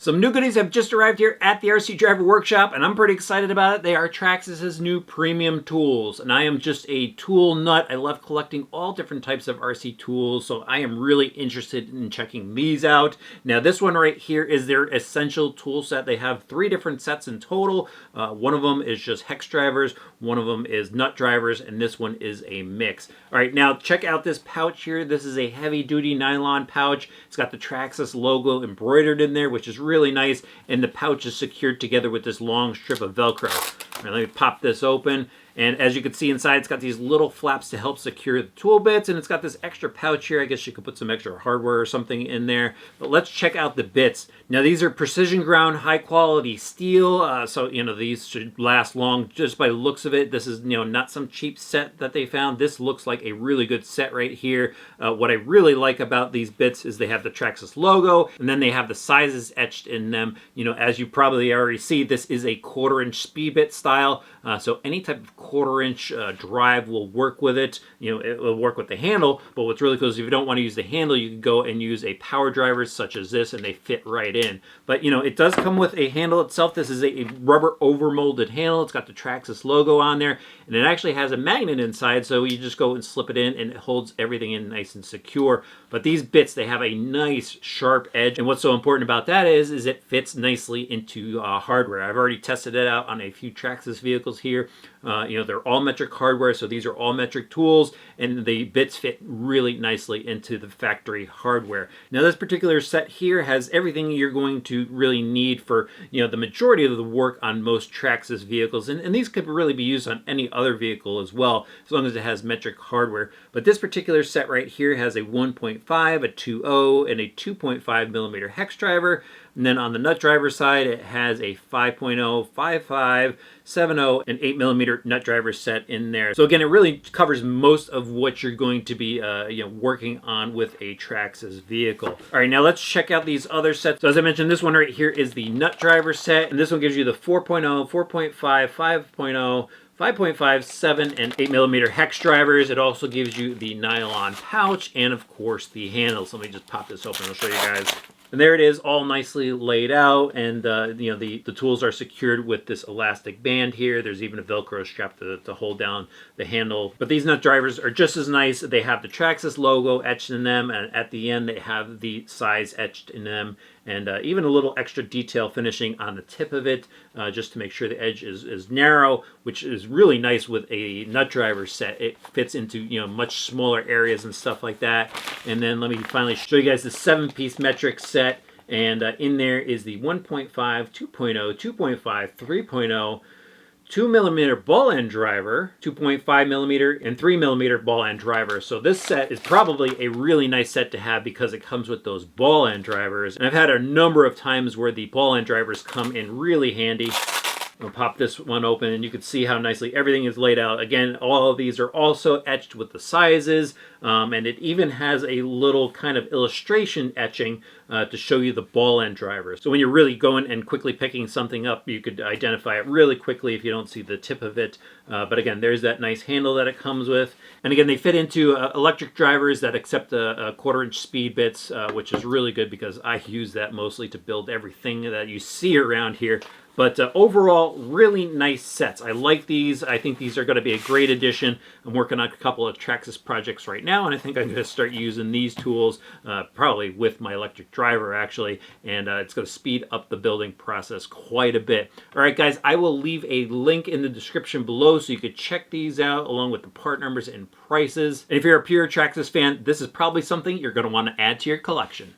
Some new goodies have just arrived here at the RC Driver Workshop, and I'm pretty excited about it. They are Traxxas' new premium tools, and I am just a tool nut. I love collecting all different types of RC tools, so I am really interested in checking these out. Now, this one right here is their essential tool set. They have 3 different sets in total. One of them is just hex drivers, one of them is nut drivers, and this one is a mix. All right, now check out this pouch here. This is a heavy-duty nylon pouch. It's got the Traxxas logo embroidered in there, which is really nice, and the pouch is secured together with this long strip of Velcro. All right, let me pop this open. And as you can see inside, it's got these little flaps to help secure the tool bits, and it's got this extra pouch here. I guess you could put some extra hardware or something in there. But let's check out the bits. Now, these are precision ground, high quality steel, so these should last long just by the looks of it. This is not some cheap set that they found. This looks like a really good set right here. What I really like about these bits is they have the Traxxas logo, and then they have the sizes etched in them. As you probably already see, this is a 1/4-inch speed bit style, so any type of 1/4-inch drive will work with it. It will work with the handle, but what's really cool is if you don't want to use the handle, you can go and use a power driver such as this, and they fit right in. But it does come with a handle itself. This is a rubber overmolded handle. It's got the Traxxas logo on there, and it actually has a magnet inside, so you just go and slip it in, and it holds everything in nice and secure. But these bits, they have a nice sharp edge, and what's so important about that is it fits nicely into hardware. I've already tested it out on a few Traxxas vehicles here. They're all metric hardware, so these are all metric tools, and the bits fit really nicely into the factory hardware. Now, this particular set here has everything you're going to really need for the majority of the work on most Traxxas vehicles, and these could really be used on any other vehicle as well, as long as it has metric hardware. But this particular set right here has a 1.5, a 2.0, and a 2.5 millimeter hex driver. And then on the nut driver side, it has a 5.0, 5.5, 7.0, and 8 millimeter nut driver set in there. So again, it really covers most of what you're going to be working on with a Traxxas vehicle. All right, now let's check out these other sets. So as I mentioned, this one right here is the nut driver set, and this one gives you the 4.0, 4.5, 5.0, 5.5, 7, and 8 millimeter hex drivers. It also gives you the nylon pouch and, of course, the handles. Let me just pop this open. I'll show you guys. And there it is, all nicely laid out, and the tools are secured with this elastic band here. There's even a Velcro strap to hold down the handle. But these nut drivers are just as nice. They have the Traxxas logo etched in them, and at the end they have the size etched in them, and even a little extra detail finishing on the tip of it, just to make sure the edge is narrow, which is really nice with a nut driver set. It fits into much smaller areas and stuff like that. And then let me finally show you guys the 7-piece metric set. And in there is the 1.5, 2.0, 2.5, 3.0, 2 millimeter ball end driver, 2.5 millimeter, and 3 millimeter ball end driver. So this set is probably a really nice set to have because it comes with those ball end drivers. And I've had a number of times where the ball end drivers come in really handy. I'll pop this one open, and you can see how nicely everything is laid out. Again, all of these are also etched with the sizes, and it even has a little kind of illustration etching to show you the ball end driver. So when you're really going and quickly picking something up, you could identify it really quickly if you don't see the tip of it. But again, there's that nice handle that it comes with. And again, they fit into electric drivers that accept a 1/4-inch speed bits, which is really good because I use that mostly to build everything that you see around here. But overall, really nice sets. I like these. I think these are going to be a great addition. I'm working on a couple of Traxxas projects right now, and I think I'm going to start using these tools, probably with my electric driver, actually, and it's going to speed up the building process quite a bit. All right, guys, I will leave a link in the description below so you could check these out, along with the part numbers and prices. And if you're a pure Traxxas fan, this is probably something you're going to want to add to your collection.